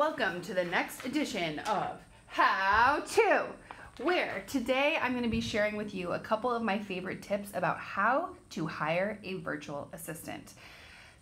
Welcome to the next edition of How To, where today I'm going to be sharing with you a couple of my favorite tips about how to hire a virtual assistant.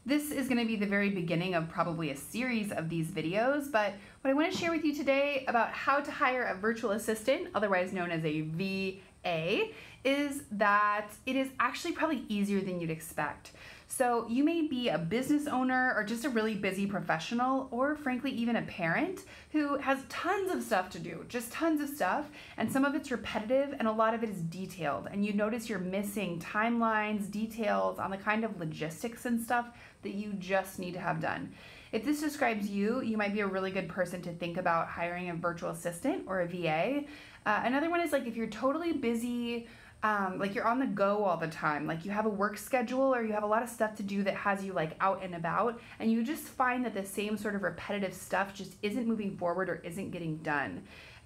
This is going to be the very beginning of probably a series of these videos, but what I want to share with you today about how to hire a virtual assistant, otherwise known as a VA, is that it is actually probably easier than you'd expect. So you may be a business owner or just a really busy professional, or frankly even a parent who has tons of stuff to do, just tons of stuff, and some of it's repetitive and a lot of it is detailed, and you notice you're missing timelines, details on the kind of logistics and stuff that you just need to have done. If this describes you, you might be a really good person to think about hiring a virtual assistant or a VA. Another one is like if you're totally busy, like you're on the go all the time, like you have a work schedule or you have a lot of stuff to do that has you like out and about, and you just find that the same sort of repetitive stuff just isn't moving forward or isn't getting done.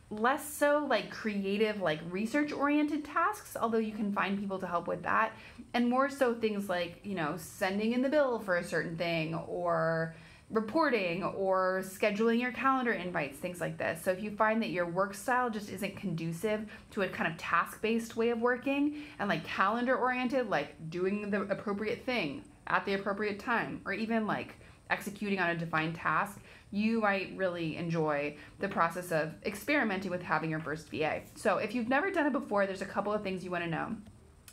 Less so like creative, like research-oriented tasks, although you can find people to help with that, and more so things like, you know, sending in the bill for a certain thing, or reporting, or scheduling your calendar invites, things like this. So if you find that your work style just isn't conducive to a kind of task-based way of working and like calendar-oriented, like doing the appropriate thing at the appropriate time, or even like executing on a defined task, you might really enjoy the process of experimenting with having your first VA. So if you've never done it before, there's a couple of things you want to know.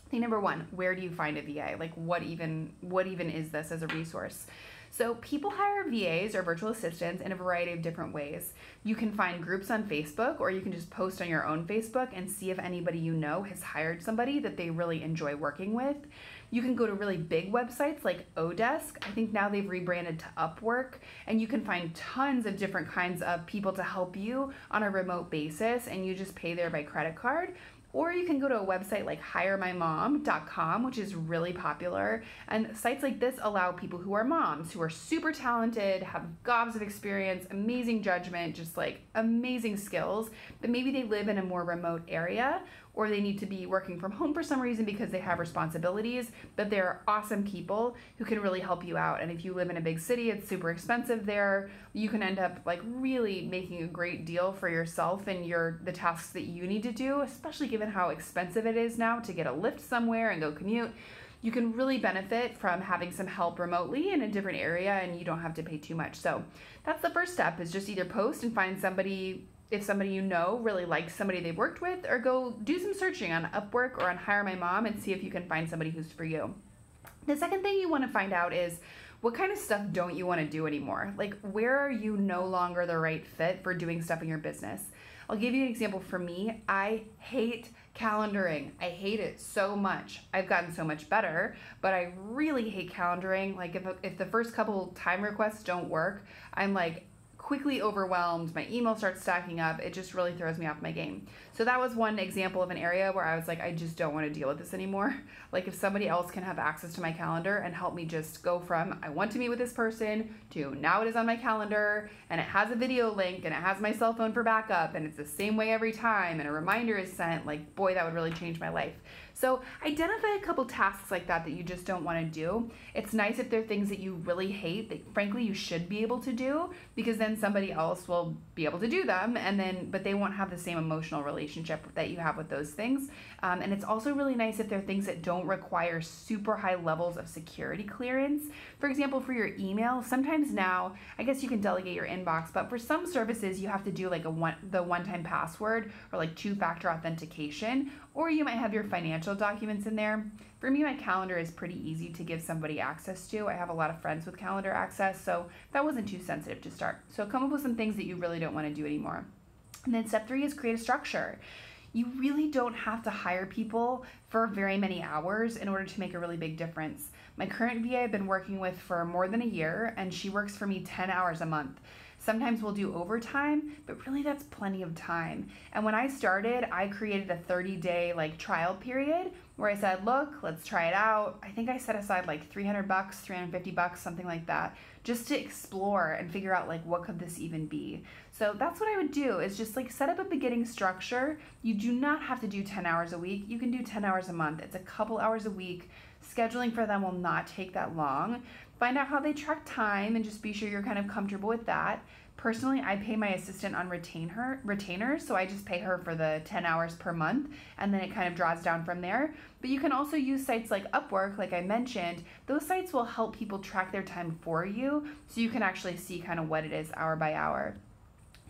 Thing number one, where do you find a VA? Like what even is this as a resource? So people hire VAs or virtual assistants in a variety of different ways. You can find groups on Facebook, or you can just post on your own Facebook and see if anybody you know has hired somebody that they really enjoy working with. You can go to really big websites like Odesk. I think now they've rebranded to Upwork, and you can find tons of different kinds of people to help you on a remote basis, and you just pay there by credit card. Or you can go to a website like hiremymom.com, which is really popular. And sites like this allow people who are moms, who are super talented, have gobs of experience, amazing judgment, just like amazing skills, but maybe they live in a more remote area, or they need to be working from home for some reason because they have responsibilities, but they're awesome people who can really help you out. And if you live in a big city, it's super expensive there. You can end up like really making a great deal for yourself and the tasks that you need to do, especially given how expensive it is now to get a lift somewhere and go commute. You can really benefit from having some help remotely in a different area, and you don't have to pay too much. So that's the first step, is just either post and find somebody, if somebody you know really likes somebody they've worked with, or go do some searching on Upwork or on Hire My Mom and see if you can find somebody who's for you. The second thing you want to find out is, what kind of stuff don't you want to do anymore? Like, where are you no longer the right fit for doing stuff in your business? I'll give you an example. For me, I hate calendaring. I hate it so much. I've gotten so much better, but I really hate calendaring. Like if the first couple time requests don't work, I'm like quickly overwhelmed. My email starts stacking up. It just really throws me off my game. So that was one example of an area where I was like, I just don't want to deal with this anymore. Like if somebody else can have access to my calendar and help me just go from I want to meet with this person to now it is on my calendar and it has a video link and it has my cell phone for backup and it's the same way every time and a reminder is sent, like boy, that would really change my life. So identify a couple tasks like that you just don't want to do. It's nice if they're things that you really hate that frankly you should be able to do, because then somebody else will be able to do them, but they won't have the same emotional relationship that you have with those things. And it's also really nice if they're things that don't require super high levels of security clearance. For example, for your email, sometimes now, I guess you can delegate your inbox, but for some services you have to do like the one-time password or like two-factor authentication, or you might have your financial documents in there. For me, my calendar is pretty easy to give somebody access to. I have a lot of friends with calendar access, so that wasn't too sensitive to start. So come up with some things that you really don't want to do anymore. And then step 3 is create a structure. You really don't have to hire people for very many hours in order to make a really big difference. My current VA I've been working with for more than a year, and she works for me 10 hours a month. Sometimes we'll do overtime, but really that's plenty of time. And when I started, I created a 30-day like trial period where I said, look, let's try it out. I think I set aside like $300, $350, something like that, just to explore and figure out like what could this even be. So that's what I would do, is just like set up a beginning structure. You do not have to do 10 hours a week. You can do 10 hours a month. It's a couple hours a week. Scheduling for them will not take that long. Find out how they track time and just be sure you're kind of comfortable with that. Personally, I pay my assistant on retainers, so I just pay her for the 10 hours per month, and then it kind of draws down from there. But you can also use sites like Upwork, like I mentioned. Those sites will help people track their time for you, so you can actually see kind of what it is hour by hour.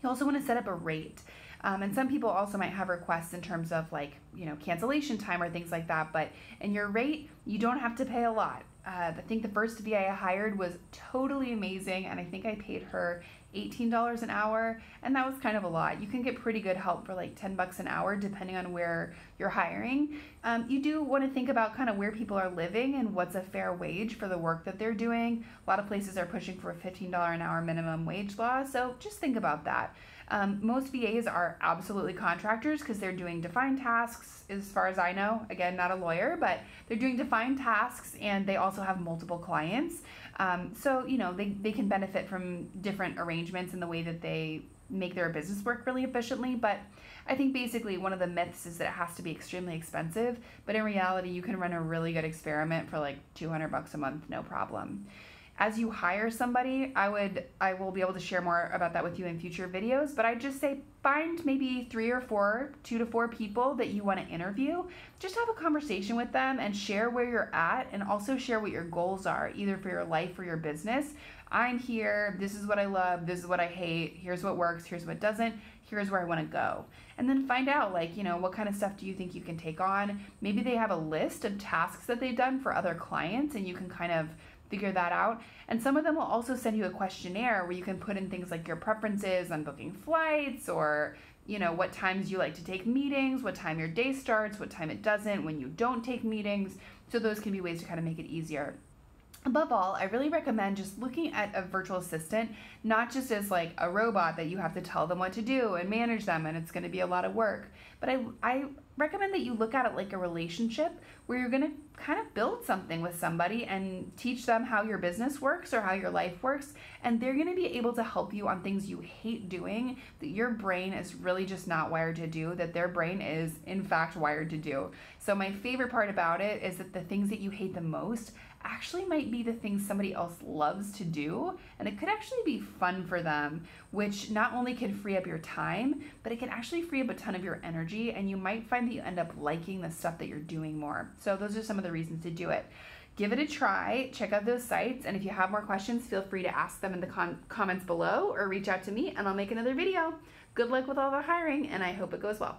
You also want to set up a rate. And some people also might have requests in terms of like, cancellation time or things like that. But in your rate, you don't have to pay a lot. I think the first VA I hired was totally amazing, and I think I paid her $18 an hour, and that was kind of a lot. You can get pretty good help for like $10 an hour depending on where you're hiring. You do want to think about kind of where people are living and what's a fair wage for the work that they're doing. A lot of places are pushing for a $15 an hour minimum wage law, so just think about that. Most VAs are absolutely contractors because they're doing defined tasks, as far as I know. Again, not a lawyer, but they're doing defined tasks, and they also have multiple clients. So, they can benefit from different arrangements in the way that they make their business work really efficiently. But I think basically one of the myths is that it has to be extremely expensive. But in reality, you can run a really good experiment for like $200 a month, no problem. As you hire somebody, I will be able to share more about that with you in future videos, but I'd just say find maybe 2 to 4 people that you want to interview. Just have a conversation with them and share where you're at, and also share what your goals are, either for your life or your business. I'm here, this is what I love, this is what I hate, here's what works, here's what doesn't, here's where I want to go. And then find out, what kind of stuff do you think you can take on? Maybe they have a list of tasks that they've done for other clients, and you can kind of figure that out. And some of them will also send you a questionnaire where you can put in things like your preferences on booking flights, or what times you like to take meetings, what time your day starts, what time it doesn't, when you don't take meetings. So those can be ways to kind of make it easier. Above all, I really recommend just looking at a virtual assistant, not just as like a robot that you have to tell them what to do and manage them, and it's going to be a lot of work. But I recommend that you look at it like a relationship where you're going to kind of build something with somebody and teach them how your business works or how your life works. And they're going to be able to help you on things you hate doing, that your brain is really just not wired to do, that their brain is in fact wired to do. So my favorite part about it is that the things that you hate the most actually might be the things somebody else loves to do, and it could actually be fun for them, which not only can free up your time, but it can actually free up a ton of your energy, and you might find that you end up liking the stuff that you're doing more. So those are some of the reasons to do it. Give it a try, check out those sites, and if you have more questions, feel free to ask them in the comments below or reach out to me and I'll make another video. Good luck with all the hiring, and I hope it goes well.